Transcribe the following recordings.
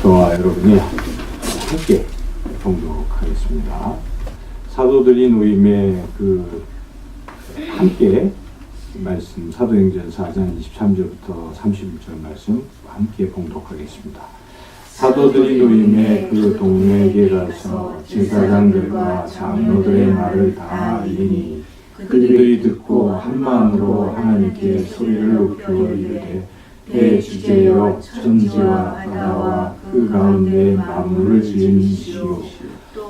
저와 여러분이 함께 봉독하겠습니다. 사도들이 모임의 함께 말씀 사도행전 4장 23절부터 31절 말씀 함께 봉독하겠습니다. 사도들이 모임의 그 동네에게 가서 제사장들과 장로들의 말을 다 이르니 그들이 듣고 한 마음으로 하나님께 소리를 높여 이르되 대주제여 천지와 바다와 그 가운데 만물을 지은 이시오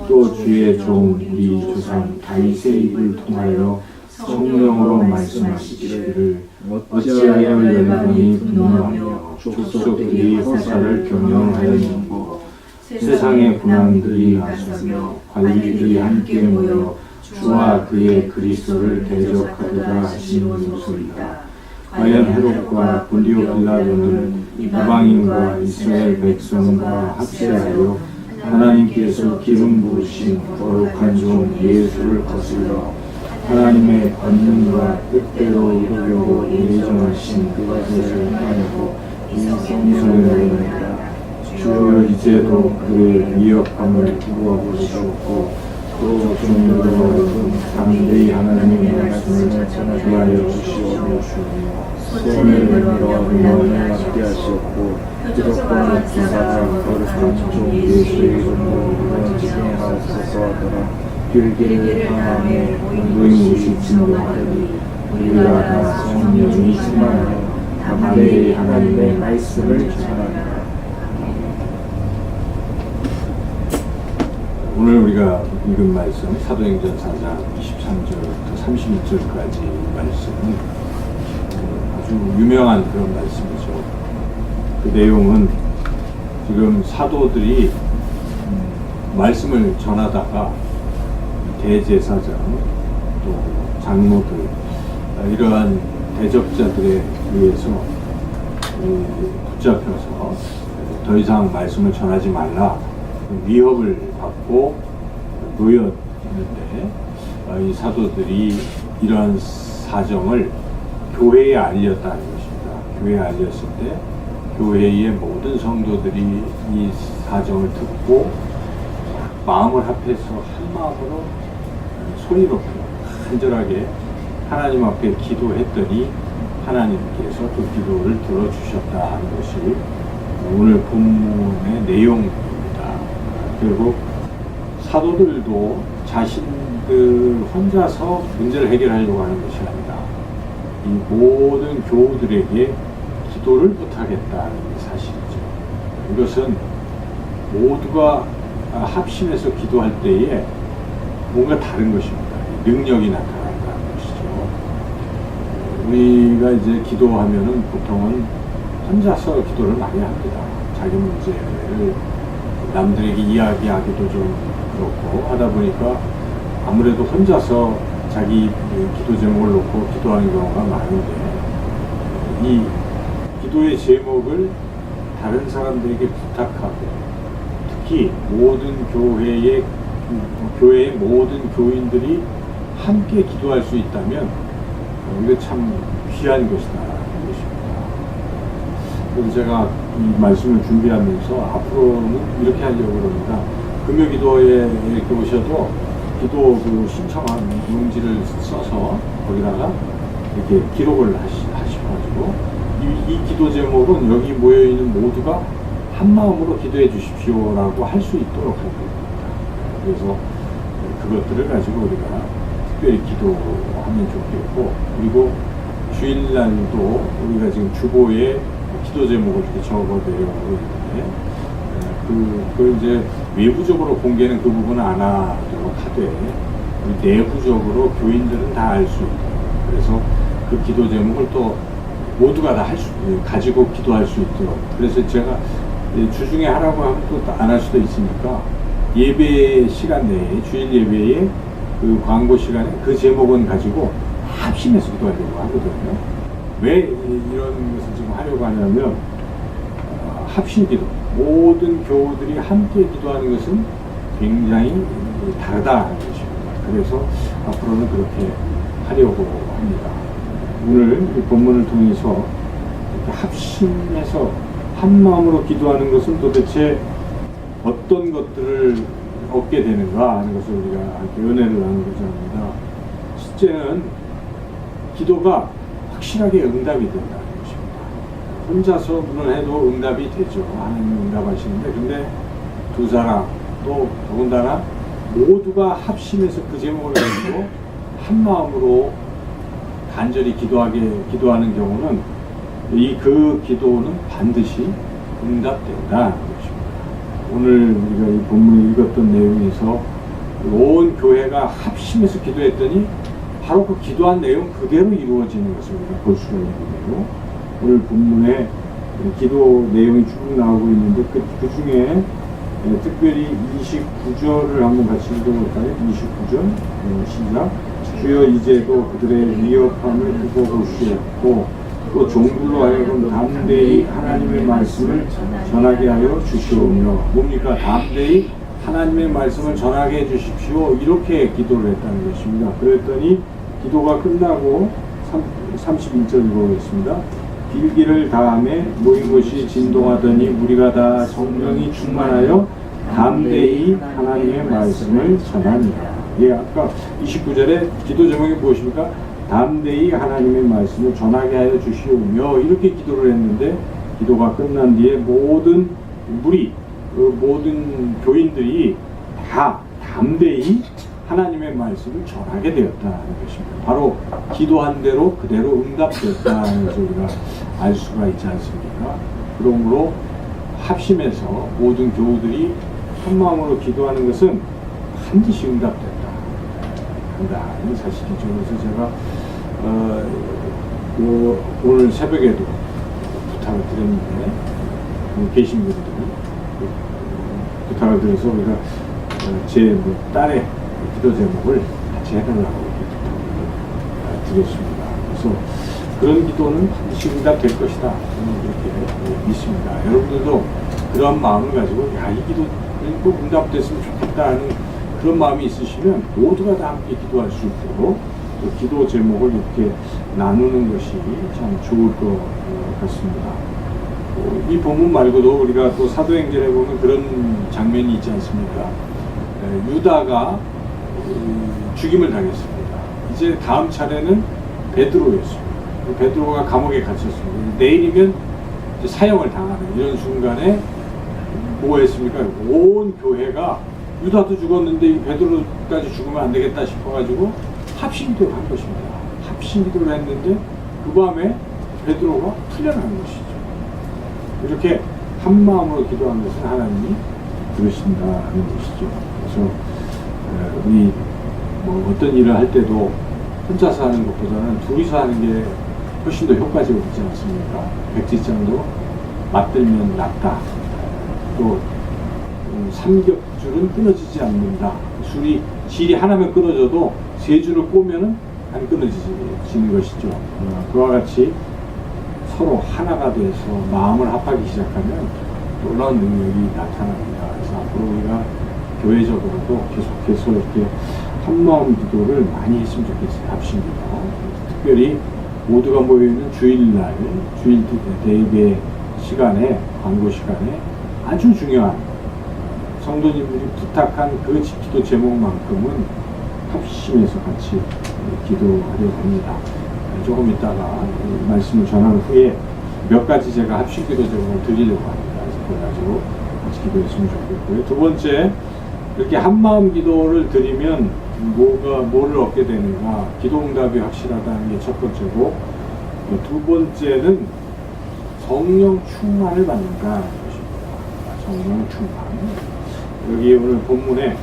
또 주의 종 우리 조상 다윗의 입을 통하여 성령으로 말씀하시기를 어찌하여 열방이 분노하며 족속들이 허사를 경영하였는고 세상의 군왕들이 나서며 관리들이 함께 모여 주와 그의 그리스도를 대적하리라 하시는 소리다. 과연 헤롯과 본디오 빌라도는 이방인과 이스라엘 백성과 합세하여 하나님께서 기름 부으신 거룩한 종 예수를 거슬러 하나님의 권능과 뜻대로 이루려고 예정하신 그것을 하려고 이성을 주여 이제도 그의 위협함을 부어보시옵고 또 종들로 담대히 하나님의 말씀을 전하여 주시옵고 손을 들어 물론을 하게 하시옵고 기독과 기사가 거룩한 종 예수의 이름으로 이루어지게 하옵소서 하더라. 길게 하나님의 모인 곳이 진동하더니 우리가 다 성령이 충만하여 담대히 하나님의 말씀을 전하리라. 오늘 우리가 읽은 말씀 사도행전 4장 23절부터 31절까지 말씀은 아주 유명한 그런 말씀이죠. 그 내용은 지금 사도들이 말씀을 전하다가 대제사장 또 장로들 이러한 대적자들에 의해서 붙잡혀서 더 이상 말씀을 전하지 말라 위협을 받고 놓였는데 이 사도들이 이러한 사정을 교회에 알렸다는 것입니다. 교회에 알렸을 때 교회의 모든 성도들이 이 사정을 듣고 마음을 합해서 한 마음으로 소리 높여 간절하게 하나님 앞에 기도했더니 하나님께서 그 기도를 들어주셨다 하는 것이 오늘 본문의 내용입니다. 결국 사도들도 자신들 혼자서 문제를 해결하려고 하는 것이 아니라 이 모든 교우들에게 기도를 부탁했다는 사실이죠. 이것은 모두가 합심해서 기도할 때에 뭔가 다른 것입니다. 능력이 나타난다는 것이죠. 우리가 이제 기도하면은 보통은 혼자서 기도를 많이 합니다. 자기 문제를 남들에게 이야기하기도 좀 그렇고 하다 보니까 아무래도 혼자서 자기 기도 제목을 놓고 기도하는 경우가 많은데 이 기도의 제목을 다른 사람들에게 부탁하고 특히 모든 교회의 모든 교인들이 함께 기도할 수 있다면 이거 참 귀한 것이다 하는 것입니다. 그래서 제가 이 말씀을 준비하면서 앞으로는 이렇게 하려고 합니다. 금요기도에 이렇게 오셔도 기도 신청한 용지를 써서 거기다가 이렇게 기록을 하셔가지고 이 기도 제목은 여기 모여있는 모두가 한 마음으로 기도해 주십시오라고 할 수 있도록 할 겁니다. 그래서 그것들을 가지고 우리가 특별히 기도하면 좋겠고 그리고 주일날도 우리가 지금 주보에 기도 제목을 이렇게 적어 내려가고 있는데 그걸 이제 외부적으로 공개는 그 부분은 안 하도록 하되 내부적으로 교인들은 다 알 수 있도록 그래서 그 기도 제목을 또 모두가 다 가지고 기도할 수 있도록 그래서 제가 주중에 하라고 하면 또 안 할 수도 있으니까 예배 시간 내에 주일 예배에 그 광고 시간에 그 제목은 가지고 합심해서 기도하려고 하거든요. 왜 이런 것을 지금 하려고 하냐면 합심기도 모든 교우들이 함께 기도하는 것은 굉장히 다르다는 것입니다. 그래서 앞으로는 그렇게 하려고 합니다. 오늘 이 본문을 통해서 이렇게 합심해서 한 마음으로 기도하는 것은 도대체 어떤 것들을 얻게 되는가 하는 것을 우리가 함께 은혜를 나누고자 합니다. 실제는 기도가 확실하게 응답이 된다는 것입니다. 혼자서 물론 해도 응답이 되죠. 하나님이 응답하시는데, 근데 두 사람 또 더군다나 모두가 합심해서 그 제목을 가지고 한 마음으로 간절히 기도하는 경우는 그 기도는 반드시 응답된다는 것입니다. 오늘 우리가 이 본문을 읽었던 내용에서 온 교회가 합심해서 기도했더니 바로 그 기도한 내용 그대로 이루어지는 것을 우리가 볼 수가 있는데요. 오늘 본문에 기도 내용이 쭉 나오고 있는데 그 중에 특별히 29절을 한번 같이 읽어볼까요? 29절 시작. 주여 이제도 그들의 위협함을 굽어보시옵고 또 종들로 하여금 담대히 하나님의 말씀을 전하게 하여 주시오며, 뭡니까? 담대히 하나님의 말씀을 전하게 해주십시오. 이렇게 기도를 했다는 것입니다. 그랬더니 기도가 끝나고 31절 읽어보겠습니다. 빌기를 다음에 모인 곳이 진동하더니 우리가 다 성령이 충만하여 담대히 하나님의 말씀을 전합니다. 예, 아까 29절에 기도 제목이 무엇입니까? 담대히 하나님의 말씀을 전하게 하여 주시오며, 이렇게 기도를 했는데 기도가 끝난 뒤에 모든 무리, 모든 교인들이 다 담대히 하나님의 말씀을 전하게 되었다는 것입니다. 바로 기도한 대로 그대로 응답되었다는 것을 우리가 알 수가 있지 않습니까? 그러므로 합심해서 모든 교우들이 한 마음으로 기도하는 것은 반드시 응답된다. 한다는 사실이죠. 그래서 제가 오늘 새벽에도 부탁을 드렸는데 계신 분들이 부탁을 드려서 우리가 제 딸의 기도 제목을 같이 해달라고 이렇게 부탁을 드렸습니다. 그래서 그런 기도는 반드시 응답될 것이다. 저는 그렇게 믿습니다. 여러분들도 그런 마음을 가지고 이 기도는 꼭 응답됐으면 좋겠다 하는 그런 마음이 있으시면 모두가 다 함께 기도할 수 있도록 또 기도 제목을 이렇게 나누는 것이 참 좋을 것 같습니다. 이 본문 말고도 우리가 또 사도행전에 보면 그런 장면이 있지 않습니까? 유다가 죽임을 당했습니다. 이제 다음 차례는 베드로였습니다. 베드로가 감옥에 갇혔습니다. 내일이면 이제 사형을 당하는 이런 순간에 뭐 했습니까? 온 교회가 유다도 죽었는데 이 베드로까지 죽으면 안 되겠다 싶어가지고 합심기도를 한 것입니다. 합심기도를 했는데 그 밤에 베드로가 풀려나는 것이죠. 이렇게 한 마음으로 기도하는 것은 하나님이 들으신다는 것이죠. 그래서 우리 뭐 어떤 일을 할 때도 혼자서 하는 것보다는 둘이서 하는 게 훨씬 더 효과적이지 않습니까? 백지장도 맞들면 낫다. 또 삼겹줄은 끊어지지 않는다. 실이 하나면 끊어져도 세 줄을 꼬면은 안 끊어지는 것이죠. 그와 같이 서로 하나가 돼서 마음을 합하기 시작하면 놀라운 능력이 나타납니다. 그래서 앞으로 우리가 교회적으로도 계속해서 이렇게 한마음 기도를 많이 했으면 좋겠어요. 합심기도. 특별히 모두가 모여있는 주일날, 주일 대예배 시간에, 광고 시간에 아주 중요한 성도님들이 부탁한 그 기도 제목만큼은 합심해서 같이 기도하려고 합니다. 조금 있다가 말씀을 전한 후에 몇 가지 제가 합심 기도 제목을 드리려고 합니다. 그래서 그래가지고 같이 기도했으면 좋겠고요. 두 번째, 이렇게 한마음 기도를 드리면 뭐를 얻게 되는가? 기도 응답이 확실하다는 게 첫 번째고, 두 번째는 성령 충만을 받는다는 것입니다. 성령 충만. 여기 오늘 본문에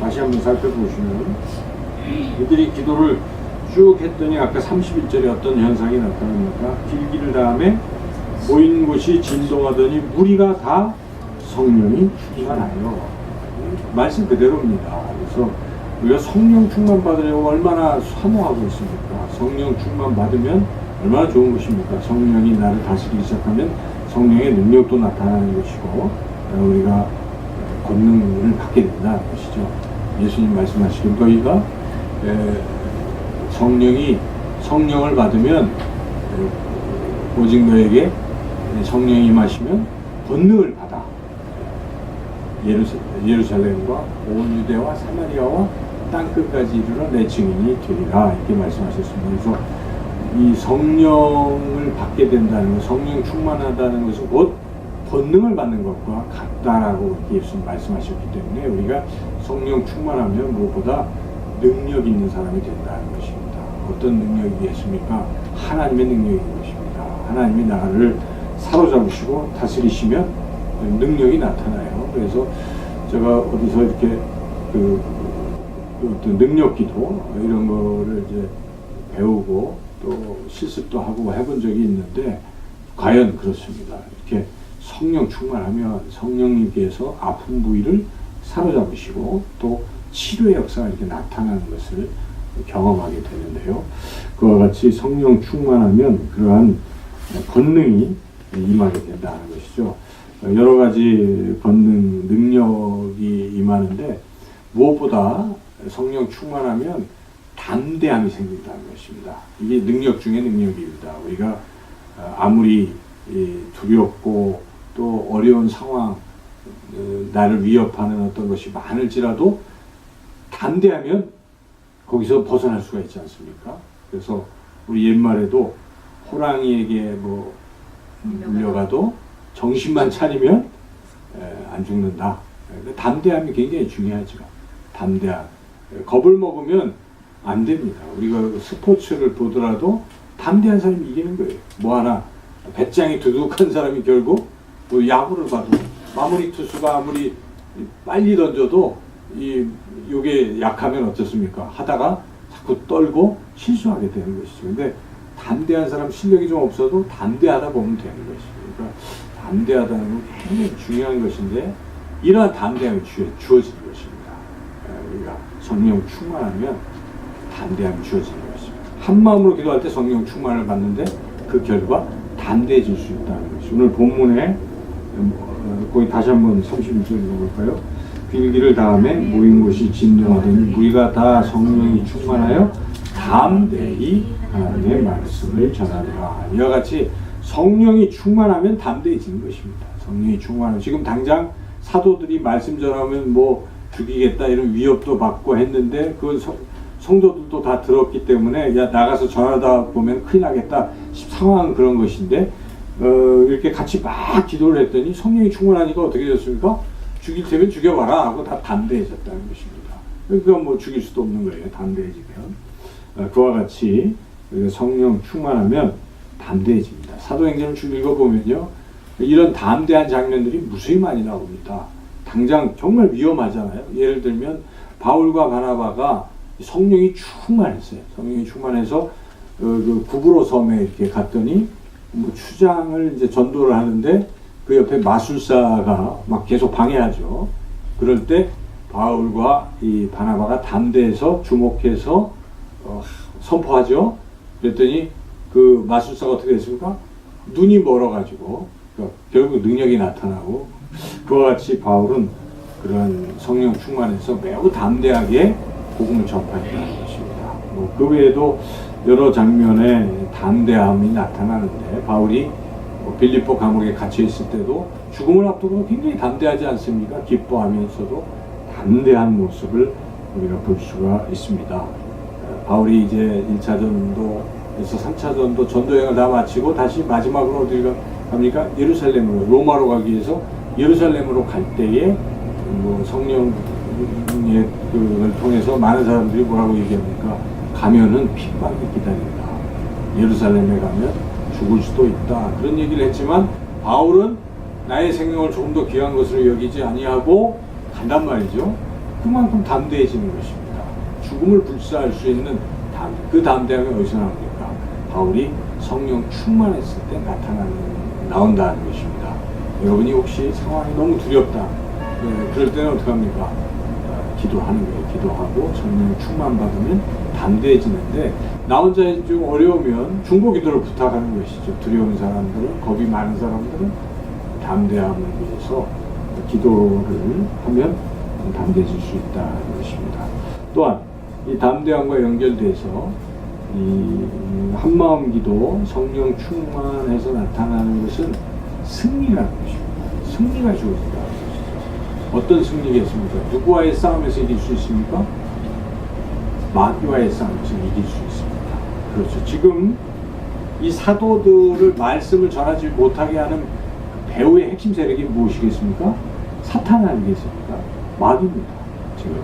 다시 한번 살펴보시면 이들이 기도를 쭉 했더니 아까 31절에 어떤 현상이 나타납니까? 길기를 다음에 모인 곳이 진동하더니 무리가 다 성령이 충만하여. 말씀 그대로입니다. 그래서 우리가 성령 충만 받으려고 얼마나 사모하고 있습니까? 성령 충만 받으면 얼마나 좋은 것입니까? 성령이 나를 다스리기 시작하면 성령의 능력도 나타나는 것이고 우리가 권능을 받게 된다는 것이죠. 예수님 말씀하시길 너희가 성령을 받으면 오직 너에게 성령이 임하시면 권능을 받아 예루살렘과 온 유대와 사마리아와 땅끝까지 이르러 내 증인이 되리라 이렇게 말씀하셨습니다. 그래서 이 성령을 받게 된다는 것, 성령 충만하다는 것은 곧 권능을 받는 것과 같다라고 예수님 말씀하셨기 때문에 우리가 성령 충만하면 무엇보다 능력 있는 사람이 된다는 것입니다. 어떤 능력이겠습니까? 하나님의 능력인 것입니다. 하나님이 나를 사로잡으시고 다스리시면 능력이 나타나요. 그래서 제가 어디서 이렇게 어떤 능력 기도 이런 거를 이제 배우고 또 실습도 하고 해본 적이 있는데 과연 그렇습니다. 이렇게 성령 충만하면 성령님께서 아픈 부위를 사로잡으시고 또 치료의 역사가 이렇게 나타나는 것을 경험하게 되는데요. 그와 같이 성령 충만하면 그러한 권능이 임하게 된다는 것이죠. 여러 가지 권능, 능력이 임하는데 무엇보다 성령 충만하면 담대함이 생긴다는 것입니다. 이게 능력 중에 능력입니다. 우리가 아무리 두렵고 또 어려운 상황, 나를 위협하는 어떤 것이 많을지라도 담대하면 거기서 벗어날 수가 있지 않습니까? 그래서 우리 옛말에도 호랑이에게 뭐 물려가도 정신만 차리면 안 죽는다. 담대함이 굉장히 중요하죠. 담대함. 겁을 먹으면 안 됩니다. 우리가 스포츠를 보더라도 담대한 사람이 이기는 거예요. 뭐 하나 배짱이 두둑한 사람이 결국 뭐 야구를 봐도 마무리 투수가 아무리 빨리 던져도 요게 약하면 어떻습니까? 하다가 자꾸 떨고 실수하게 되는 것이죠. 근데 담대한 사람 실력이 좀 없어도 담대하다 보면 되는 것이죠. 그러니까 담대하다는 건 굉장히 중요한 것인데 이러한 담대함이 주어지는 것입니다. 우리가 성령 충만하면 담대함이 주어지는 것입니다. 한 마음으로 기도할 때 성령 충만을 받는데 그 결과 담대해질 수 있다는 것이 오늘 본문에 거기 다시 한번 31절 읽어볼까요? 빌기를 다음에 모인 곳이 진동하더니 무리가 다 성령이 충만하여 담대히 하나님의 말씀을 전하리라. 이와 같이 성령이 충만하면 담대해지는 것입니다. 성령이 충만하면 지금 당장 사도들이 말씀 전하면 뭐 죽이겠다 이런 위협도 받고 했는데 그 성도들도 다 들었기 때문에 야 나가서 전하다 보면 큰일 나겠다 상황은 그런 것인데 이렇게 같이 막 기도를 했더니 성령이 충만하니까 어떻게 됐습니까? 죽일 테면 죽여봐라 하고 다 담대해졌다는 것입니다. 그러니까 뭐 죽일 수도 없는 거예요. 담대해지면. 그와 같이 성령 충만하면 담대해집니다. 사도행전을 쭉 읽어보면요. 이런 담대한 장면들이 무수히 많이 나옵니다. 당장 정말 위험하잖아요. 예를 들면 바울과 바나바가 성령이 충만했어요. 성령이 충만해서 그 구브로 섬에 이렇게 갔더니 뭐 추장을 이제 전도를 하는데 그 옆에 마술사가 막 계속 방해하죠. 그럴 때 바울과 이 바나바가 담대해서 주목해서 선포하죠. 그랬더니 그 마술사가 어떻게 됐습니까? 눈이 멀어가지고 그러니까 결국 능력이 나타나고 그와 같이 바울은 그런 성령 충만해서 매우 담대하게 복음을 전파했다는 것입니다. 뭐 그 외에도 여러 장면에 담대함이 나타나는데 바울이 빌립보 감옥에 갇혀 있을 때도 죽음을 앞두고 굉장히 담대하지 않습니까? 기뻐하면서도 담대한 모습을 우리가 볼 수가 있습니다. 바울이 이제 1차 전도에서 3차 전도 전도여행을 다 마치고 다시 마지막으로 어디가 갑니까? 예루살렘으로 로마로 가기 위해서 예루살렘으로 갈 때에 뭐 성령의 그걸 통해서 많은 사람들이 뭐라고 얘기합니까? 가면은 핍박이 기다린다. 예루살렘에 가면 죽을 수도 있다. 그런 얘기를 했지만 바울은 나의 생명을 조금 더 귀한 것으로 여기지 아니하고 간단 말이죠. 그만큼 담대해지는 것입니다. 죽음을 불사할 수 있는 그 담대함이 어디서 나옵니까? 바울이 성령 충만했을 때 나온다는 것입니다. 여러분이 혹시 상황이 너무 두렵다. 그럴 때는 어떻게 합니까? 기도하는 거예요. 기도하고 성령 충만 받으면 담대해지는데 나 혼자 좀 어려우면 중보 기도를 부탁하는 것이죠. 두려운 사람들은, 겁이 많은 사람들은 담대함을 위해서 기도를 하면 담대해질 수 있다는 것입니다. 또한 이 담대함과 연결돼서 이 한마음 기도, 성령 충만해서 나타나는 것은 승리라는 것입니다. 승리가 주어진다. 어떤 승리겠습니까? 누구와의 싸움에서 이길 수 있습니까? 마귀와의 싸움에서 이길 수 있습니다. 그렇죠. 지금 이 사도들을 말씀을 전하지 못하게 하는 배후의 핵심 세력이 무엇이겠습니까? 사탄 아니겠습니까? 마귀입니다. 지금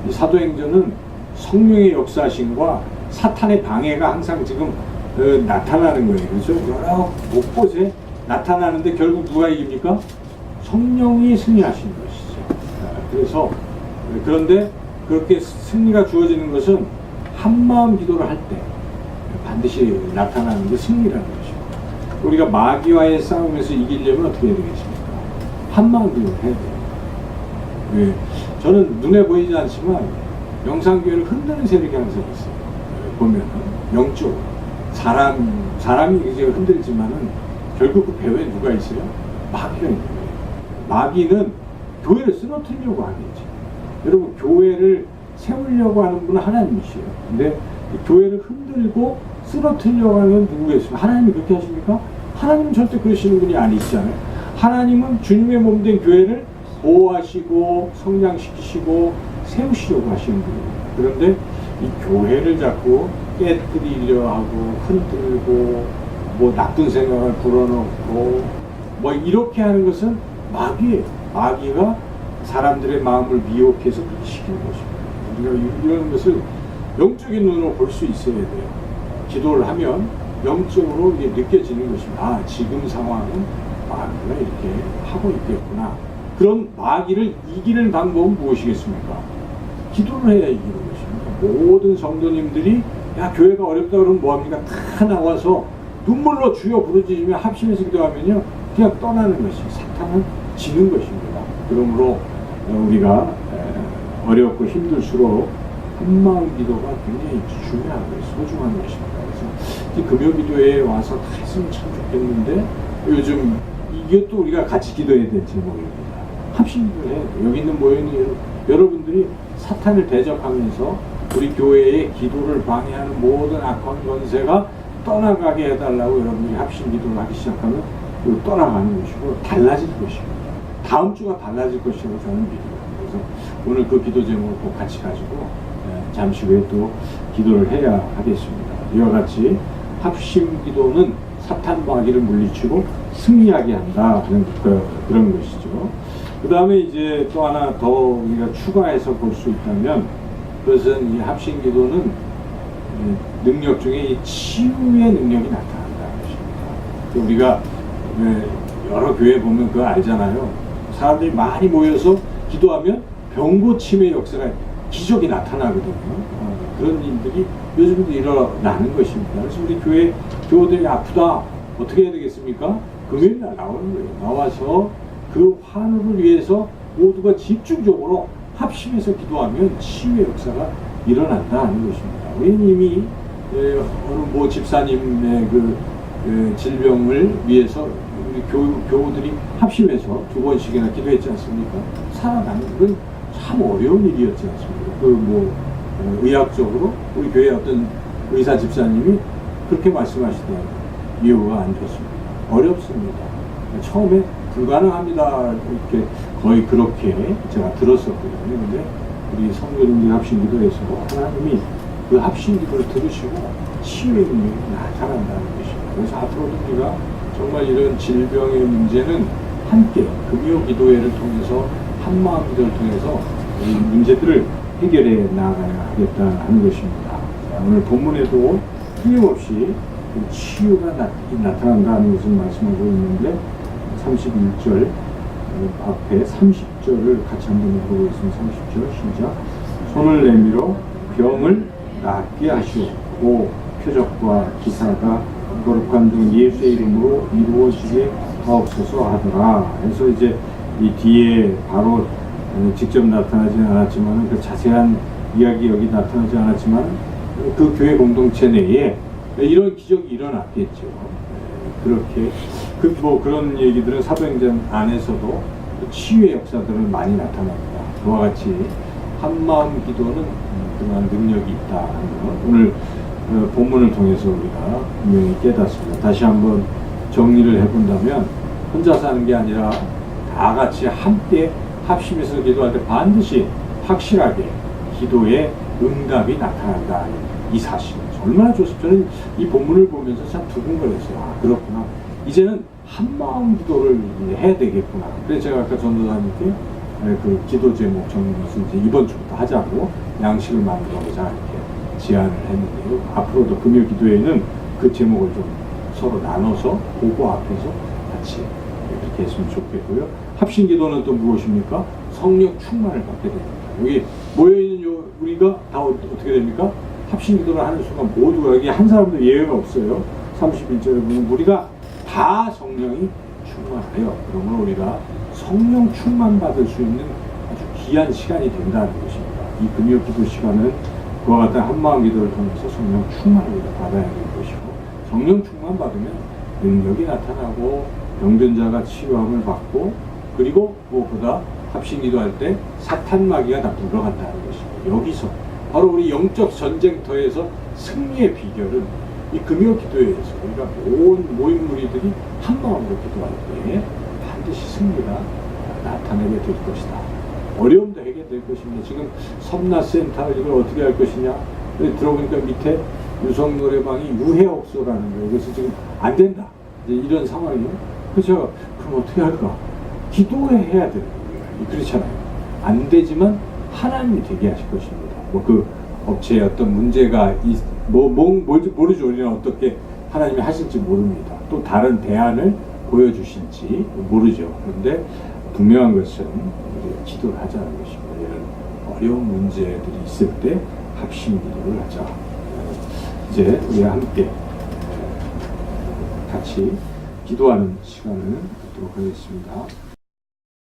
이 사도행전은 성령의 역사심과 사탄의 방해가 항상 지금 나타나는 거예요. 그렇죠? 여러 곳곳에 나타나는데 결국 누가 이깁니까? 성령이 승리하시는 것이죠. 그래서 그런데 그렇게 승리가 주어지는 것은 한마음 기도를 할 때 반드시 나타나는 게 승리라는 것입니다. 우리가 마귀와의 싸움에서 이기려면 어떻게 해야 되겠습니까? 한마음 기도를 해야 돼요. 네. 저는 눈에 보이지 않지만 영상교회를 흔드는 세력이 항상 있어요. 보면은 영적으로 사람이 이제 흔들지만은 결국 그 배후에 누가 있어요? 마귀가 있는 거예요. 마귀는 교회를 쓰러뜨리려고 하겠지. 여러분 교회를 세우려고 하는 분은 하나님이시에요. 근데 교회를 흔들고 쓰러뜨리려고 하는 건 누구겠습니까? 하나님이 그렇게 하십니까? 하나님은 절대 그러시는 분이 아니시잖아요. 하나님은 주님의 몸된 교회를 보호하시고 성장시키시고 세우시려고 하시는 분이에요. 그런데 이 교회를 자꾸 깨뜨리려 하고 흔들고 뭐 나쁜 생각을 불어넣고 뭐 이렇게 하는 것은 마귀예요. 마귀가 사람들의 마음을 미혹해서 그렇게 시키는 것입니다. 우리가 이런 것을 영적인 눈으로 볼 수 있어야 돼요. 기도를 하면 영적으로 이게 느껴지는 것입니다. 아, 지금 상황은 마귀가 이렇게 하고 있겠구나. 그럼 마귀를 이기는 방법은 무엇이겠습니까? 기도를 해야 이기는 것입니다. 모든 성도님들이 야 교회가 어렵다 그러면 뭐합니까? 다 나와서 눈물로 주여 부르짖으며 합심해서 기도하면요 그냥 떠나는 것이 사탄은 지는 것입니다. 그러므로 우리가 어렵고 힘들수록 한마음 기도가 굉장히 중요한 거예요. 소중한 것입니다. 그래서 금요 기도회에 와서 다 했으면 참 좋겠는데 요즘 이것도 우리가 같이 기도해야 될 제목입니다. 합심 기도를 해야 돼요. 여기 있는 모여있는 여러분들이 사탄을 대적하면서 우리 교회의 기도를 방해하는 모든 악한 권세가 떠나가게 해달라고 여러분들이 합심 기도를 하기 시작하면 떠나가는 것이고 달라질 것입니다. 다음 주가 달라질 것이라고 저는 믿어요. 그래서 오늘 그 기도 제목을 꼭 같이 가지고 잠시 후에 또 기도를 해야 하겠습니다. 이와 같이 합심 기도는 사탄 마귀를 물리치고 승리하게 한다 그런 것이죠. 그 다음에 이제 또 하나 더 우리가 추가해서 볼 수 있다면 그것은 이 합심 기도는 능력 중에 이 치유의 능력이 나타난다는 것입니다. 우리가 여러 교회 보면 그거 알잖아요. 사람들이 많이 모여서 기도하면 병고침의 역사가 기적이 나타나거든요. 그런 일들이 요즘도 일어나는 것입니다. 그래서 우리 교회 교우들이 아프다 어떻게 해야 되겠습니까? 금요일날 나오는 거예요. 나와서 그 환우를 위해서 모두가 집중적으로 합심해서 기도하면 치유의 역사가 일어난다는 것입니다. 왜냐면 어느 뭐 집사님의 그 질병을 위해서 우리 교우들이 합심해서 2번씩이나 기도했지 않습니까? 살아나는 건 참 어려운 일이었지 않습니까? 그 뭐 의학적으로 우리 교회 어떤 의사 집사님이 그렇게 말씀하시더라고요. 이유가 안 좋습니다. 어렵습니다. 처음에 불가능합니다. 이렇게 거의 그렇게 제가 들었었거든요. 근데 우리 성도님들 합심 기도에서 하나님이 그 합심 기도를 들으시고 치유의 능력이 나타난다는 것입니다. 그래서 앞으로도 우리가 정말 이런 질병의 문제는 함께 금요 기도회를 통해서 한마음 기도를 통해서 이 문제들을 해결해 나가야 하겠다는 것입니다. 오늘 본문에도 틀림없이 치유가 나타난다는 것을 말씀하고 있는데 31절 앞에 30절을 같이 한번 읽어보겠습니다. 30절 시작. 손을 내밀어 병을 낫게 하시옵고 표적과 기사가 거룩한 중 예수의 이름으로 이루어지게 하옵소서 하더라. 그래서 이제 이 뒤에 바로 직접 나타나지는 않았지만 그 자세한 이야기 여기 나타나지 않았지만 그 교회 공동체 내에 이런 기적이 일어났겠죠. 그렇게 그런 얘기들은 사도행전 안에서도 치유의 역사들은 많이 나타납니다. 그와 같이 한마음 기도는 그러한 능력이 있다는 것 오늘 본문을 통해서 우리가 분명히 깨닫습니다. 다시 한번 정리를 해본다면 혼자 사는 게 아니라 다 같이 함께 합심해서 기도할 때 반드시 확실하게 기도의 응답이 나타난다. 이 사실 얼마나 좋습니까? 저는 이 본문을 보면서 참 두근거렸어요. 아, 그렇구나. 이제는 한마음 기도를 해야 되겠구나. 그래서 제가 아까 전도사님께 그 기도 제목 정리를 이제 이번 주부터 하자고 양식을 만들어보자 이렇게 제안을 했는데요. 앞으로도 금요 기도회는 그 제목을 좀 서로 나눠서 보고 앞에서 같이 이렇게 했으면 좋겠고요. 합심 기도는 또 무엇입니까? 성령 충만을 받게 됩니다. 여기 모여있는 우리가 다 어떻게 됩니까? 합심 기도를 하는 순간 모두가, 여기 한 사람도 예외가 없어요. 31절에 보면 우리가 다 성령이 충만하여, 그러면 우리가 성령 충만 받을 수 있는 아주 귀한 시간이 된다는 것입니다. 이 금요 기도 시간은 그와 같은 한마음 기도를 통해서 성령 충만을 받아야 되는 것이고, 성령 충만 받으면 능력이 나타나고 병든 자가 치유함을 받고, 그리고 무엇보다 합심 기도할 때 사탄 마귀가 다 물러간다는 것입니다. 여기서 바로 우리 영적 전쟁터에서 승리의 비결은 이 금요 기도회에서 우리가 온 모임 무리들이 한 마음으로 기도할 때 반드시 승리가 나타나게 될 것이다. 어려움도 해결될 것입니다. 지금 섬나센터 이걸 어떻게 할 것이냐. 들어보니까 밑에 유성 노래방이 유해옥소라는 거예요. 그래서 지금 안 된다. 이제 이런 상황이에요. 그래서 그럼 어떻게 할까? 기도해야 되는 거예요. 그렇잖아요. 안 되지만 하나님이 되게 하실 것입니다. 뭐 그 업체에 어떤 문제가 뭘지 모르죠. 우리는 어떻게 하나님이 하실지 모릅니다. 또 다른 대안을 보여주실지 모르죠. 그런데 분명한 것은 우리가 기도를 하자는 것입니다. 이런 어려운 문제들이 있을 때 합심 기도를 하자. 이제 우리가 함께 같이 기도하는 시간을 갖도록 하겠습니다.